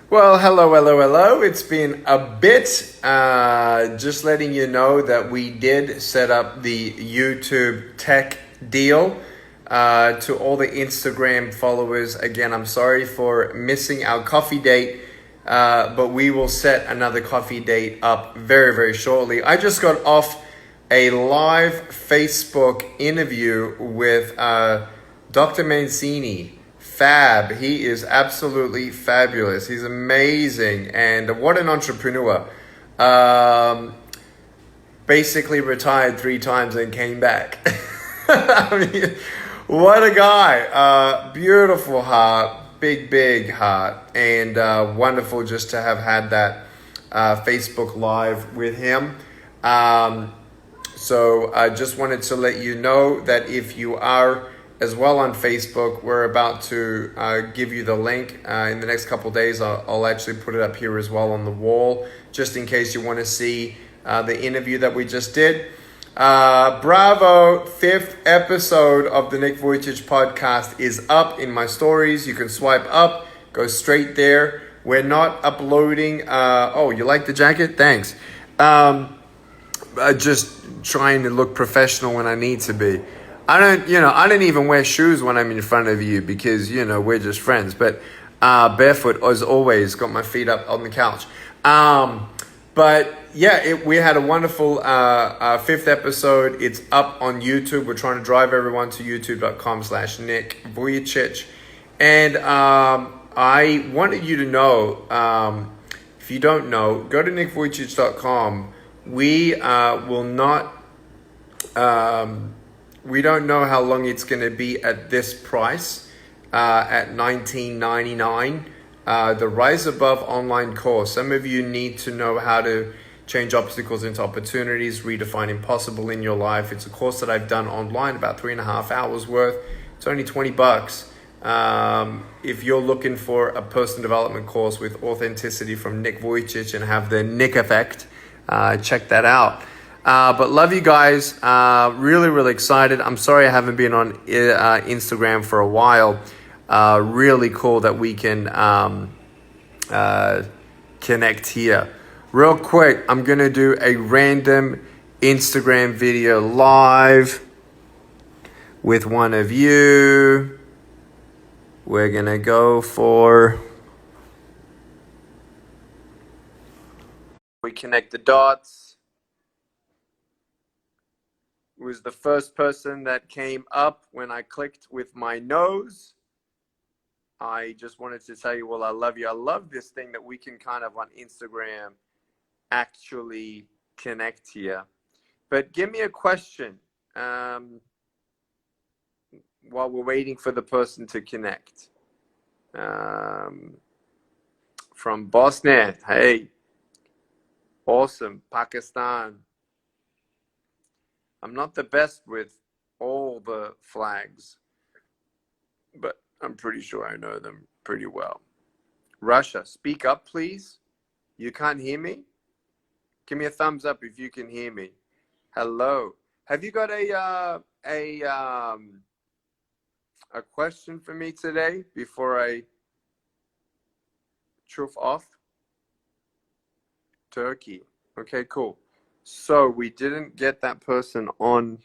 Well, hello, hello, hello. It's been a bit. Just letting you know that we did set up the YouTube tech deal. To all the Instagram followers, again, I'm sorry for missing our coffee date, but we will set another coffee date up very, very shortly. I just got off a live Facebook interview with Dr. Mancini. Fab. He is absolutely fabulous. He's amazing. And what an entrepreneur. Basically retired 3 times and came back. I mean, what a guy. Beautiful heart. Big heart. And wonderful just to have had that Facebook Live with him. So I just wanted to let you know that if you are as well on Facebook, we're about to give you the link in the next couple of days. I'll actually put it up here as well on the wall, just in case you want to see the interview that we just did. Bravo, 5th episode of the Nick Vujicic podcast is up in my stories. You can swipe up, go straight there. We're not uploading. Oh, you like the jacket? Thanks. Just trying to look professional when I need to be. I don't even wear shoes when I'm in front of you because, we're just friends. But barefoot, as always, got my feet up on the couch. But yeah, we had a wonderful 5th episode. It's up on YouTube. We're trying to drive everyone to youtube.com/nickvujicic. And I wanted you to know, if you don't know, go to nickvujicic.com. We will not... we don't know how long it's going to be at this price, at $19.99. The Rise Above online course. Some of you need to know how to change obstacles into opportunities, redefine impossible in your life. It's a course that I've done online, about 3.5 hours worth. It's only $20. If you're looking for a personal development course with authenticity from Nick Vujicic and have the Nick effect, check that out. But love you guys. Really excited. I'm sorry I haven't been on Instagram for a while. Really cool that we can connect here. Real quick, I'm going to do a random Instagram video live with one of you. We're going to go for... We connect the dots. It was the first person that came up when I clicked with my nose. I just wanted to tell you, well, I love you. I love this thing that we can kind of on Instagram actually connect here. But give me a question while we're waiting for the person to connect. From Bosnia. Hey, awesome. Pakistan. I'm not the best with all the flags, but I'm pretty sure I know them pretty well. Russia, speak up, please. You can't hear me? Give me a thumbs up if you can hear me. Hello. Have you got a question for me today before I truth off? Turkey. Okay, cool. So we didn't get that person on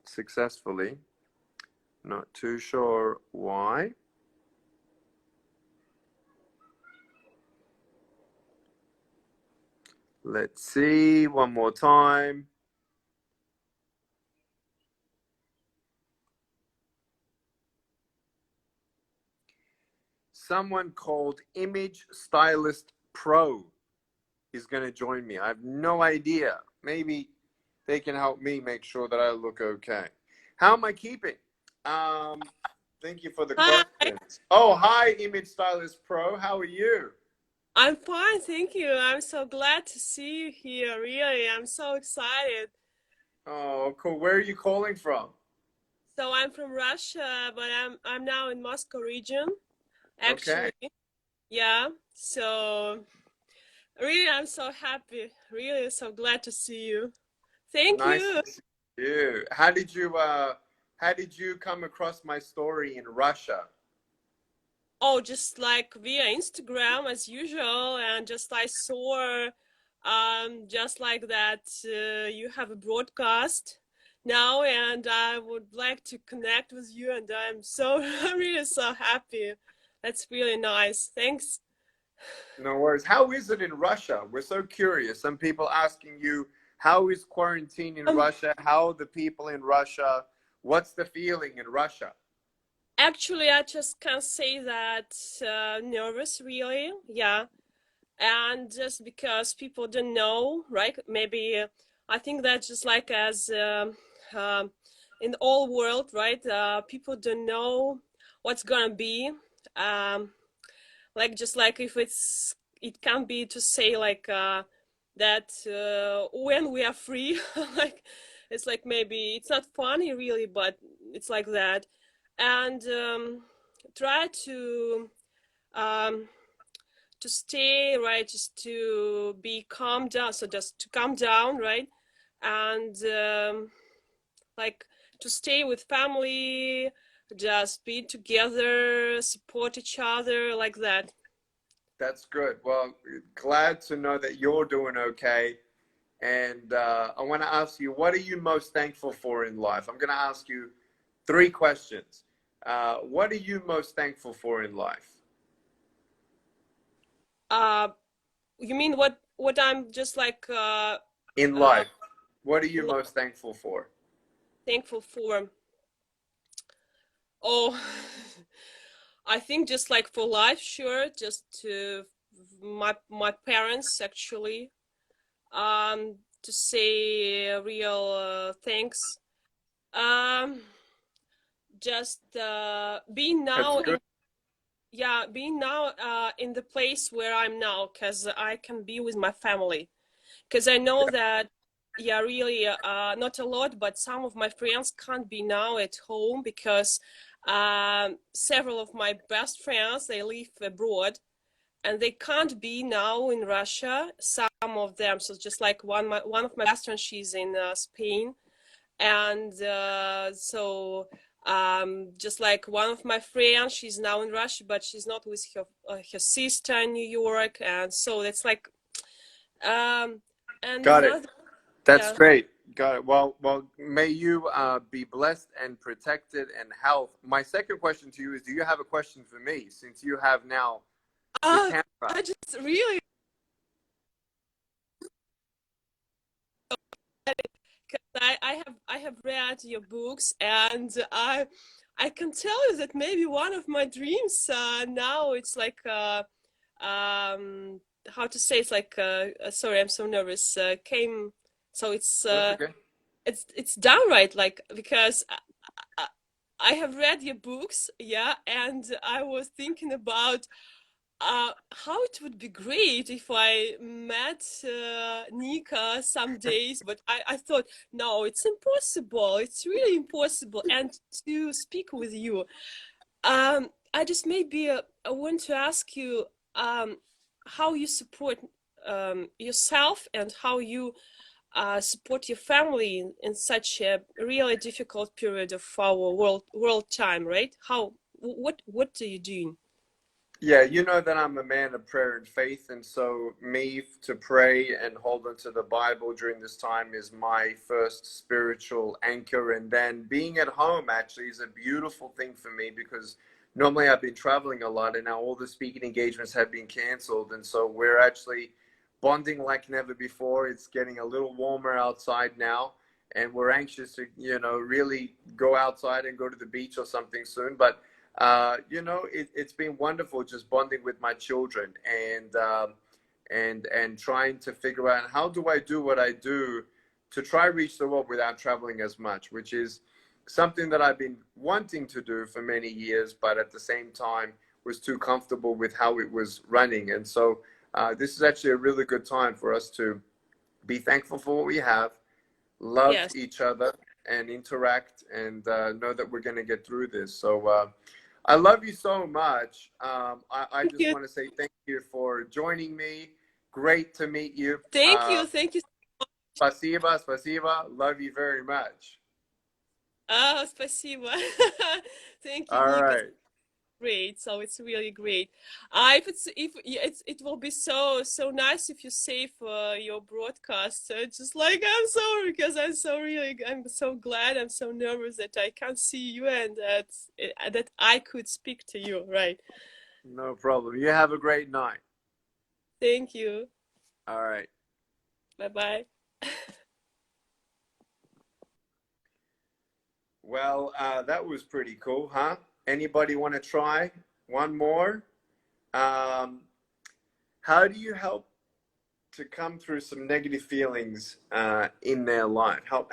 successfully. Not too sure why. Let's see one more time. Someone called Image Stylist Pro is going to join me. I have no idea. Maybe they can help me make sure that I look okay. How am I keeping? Thank you for the Hi, questions. Oh, hi, Image Stylist Pro. How are you? I'm fine, thank you. I'm so glad to see you here. Really, I'm so excited. Oh, cool. Where are you calling from? So I'm from Russia, but I'm now in Moscow region, Okay. actually. Yeah. So really, I'm so happy. Really, so glad to see you. Thank Nice you. to see you. How did you come across my story in Russia? Oh, just like via Instagram as usual, and just I saw, just like that, you have a broadcast now, and I would like to connect with you, and I'm so I'm really so happy. That's really nice. Thanks. No worries. How is it in Russia? We're so curious. Some people asking you, how is quarantine in Um, Russia? How are the people in Russia? What's the feeling in Russia? Actually, I just can say that nervous, really, yeah, and just because people don't know, right? Maybe I think that just like as um, in the whole world, right? People don't know what's gonna be. Um, like just like if it can be to say like that when we are free, like it's like maybe it's not funny really, but it's like that, and try um, to stay right, just to be calm down, so just to calm down, right, and like to stay with family, just be together, support each other, like that. That's good. Well, glad to know that you're doing okay. And I want to ask you, what are you most thankful for in life? I'm going to ask you three questions. What are you most thankful for in life? uh you mean what I'm just like In uh life, what are you most thankful for? thankful for? Oh, I think just like for life, sure, just to my parents actually, to say real thanks. Um, just being That's now good. in, yeah, being now in the place where I'm now, because I can be with my family. Because I know Yeah, that, yeah, really, not a lot, but some of my friends can't be now at home because several of my best friends, they live abroad and they can't be now in Russia. Some of them, so just like one of my best friends, she's in Spain, and just like one of my friends, she's now in Russia, but she's not with her sister in New York, and so it's like um, and got it. another, That's yeah. great. Got it. Well, may you be blessed and protected and health. My second question to you is, do you have a question for me since you have now the camera? I just really, because I have read your books, and I can tell you that maybe one of my dreams now it's like um how to say, it's like sorry, I'm so nervous, came, so That's okay. it's downright like, because I, I have read your books, yeah, and I was thinking about how it would be great if I met Nika some days, but I thought, no, it's impossible. It's really impossible. And to speak with you, I just maybe I want to ask you how you support yourself, and how you support your family in such a really difficult period of our world time, right? How what do you do? Yeah, you know that I'm a man of prayer and faith, and so me to pray and hold onto the Bible during this time is my first spiritual anchor. And then being at home actually is a beautiful thing for me because normally I've been traveling a lot, and now all the speaking engagements have been canceled, and so we're actually bonding like never before. It's getting a little warmer outside now, and we're anxious to, really go outside and go to the beach or something soon, but it's been wonderful just bonding with my children and trying to figure out how do I do what I do to try reach the world without traveling as much, which is something that I've been wanting to do for many years, but at the same time was too comfortable with how it was running. And so this is actually a really good time for us to be thankful for what we have, love Yes. each other, and interact, and know that we're going to get through this. So I love you so much. I Thank just you. want to say thank you for joining me. Great to meet you. Thank you. Thank you. Спасибо, спасибо. Love you very much. Спасибо. Thank you, All Nika. right. great. So it's really great. If it will be so nice if you save your broadcast. Just like I'm so because I'm so glad. I'm so nervous that I can't see you and that I could speak to you. Right. No problem. You have a great night. Thank you. All right. Bye bye. Well, that was pretty cool, huh? Anybody want to try one more? Um, how do you help to come through some negative feelings in their life? How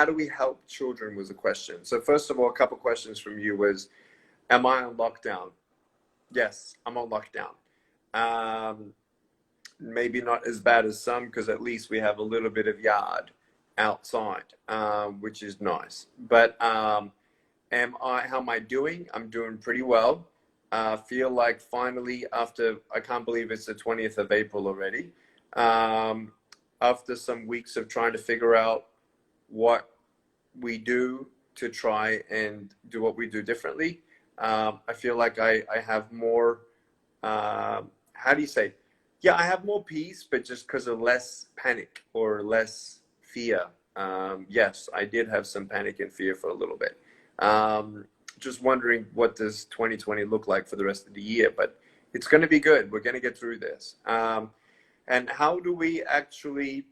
do we help children was a question. So first of all, a couple questions from you was, am I on lockdown? Yes, I'm on lockdown. Maybe not as bad as some because at least we have a little bit of yard outside, which is nice. But how am I doing? I'm doing pretty well. Feel like finally after, I can't believe it's the 20th of April already. After some weeks of trying to figure out what we do to try and do what we do differently, I feel like I have more, how do you say? Yeah, I have more peace, but just because of less panic or less fear. Yes, I did have some panic and fear for a little bit. Just wondering what does 2020 look like for the rest of the year, but it's going to be good. We're going to get through this. And how do we actually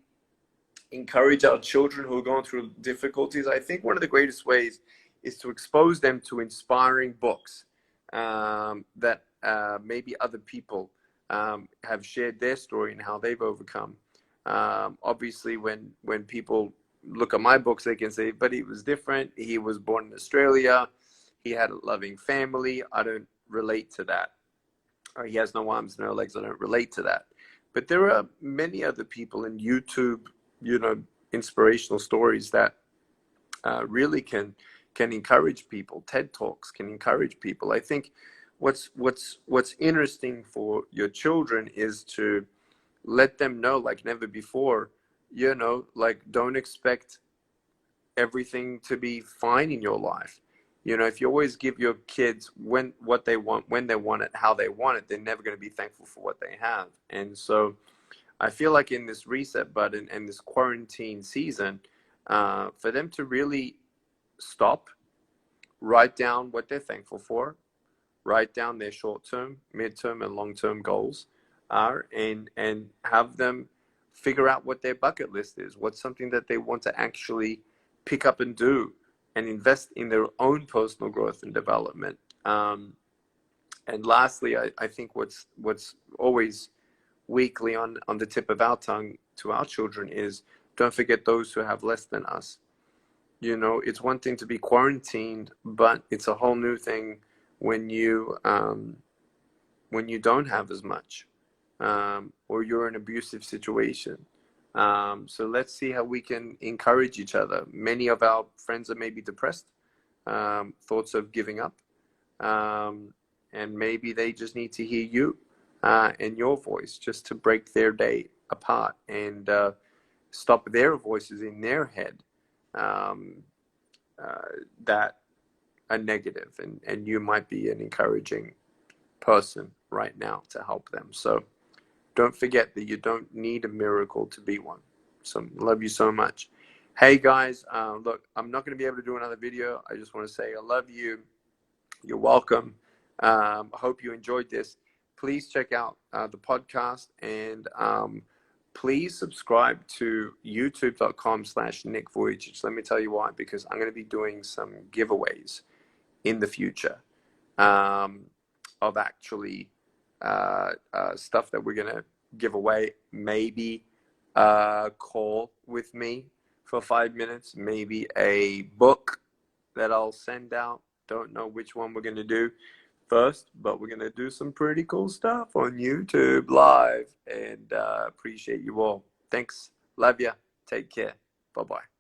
encourage our children who are going through difficulties? I think one of the greatest ways is to expose them to inspiring books that maybe other people have shared their story and how they've overcome. Obviously, when people look at my books, they can say, but he was different. He was born in Australia. He had a loving family. I don't relate to that. Or he has no arms, no legs. I don't relate to that. But there are many other people in YouTube, inspirational stories that really can encourage people. TED Talks can encourage people. I think what's interesting for your children is to let them know, like never before, like don't expect everything to be fine in your life. If you always give your kids what they want, when they want it, how they want it, they're never going to be thankful for what they have. And so I feel like in this reset button and this quarantine season, for them to really stop, write down what they're thankful for, write down their short-term, mid-term, and long-term goals are, and have them figure out what their bucket list is. What's something that they want to actually pick up and do, and invest in their own personal growth and development. And lastly, I think what's always weekly on the tip of our tongue to our children is, don't forget those who have less than us. It's one thing to be quarantined, but it's a whole new thing when you don't have as much, or you're in an abusive situation. So let's see how we can encourage each other. Many of our friends are maybe depressed, thoughts of giving up, and maybe they just need to hear you and your voice just to break their day apart and stop their voices in their head that are negative, and you might be an encouraging person right now to help them. So don't forget that you don't need a miracle to be one. So love you so much. Hey guys, look, I'm not going to be able to do another video. I just want to say I love you. You're welcome. I hope you enjoyed this. Please check out the podcast, and please subscribe to youtube.com/nickvujicic. Let me tell you why, because I'm going to be doing some giveaways in the future of actually stuff that we're going to give away. Maybe a call with me for 5 minutes, maybe a book that I'll send out. Don't know which one we're going to do first, but we're going to do some pretty cool stuff on YouTube live, and appreciate you all. Thanks. Love ya. Take care. Bye-bye.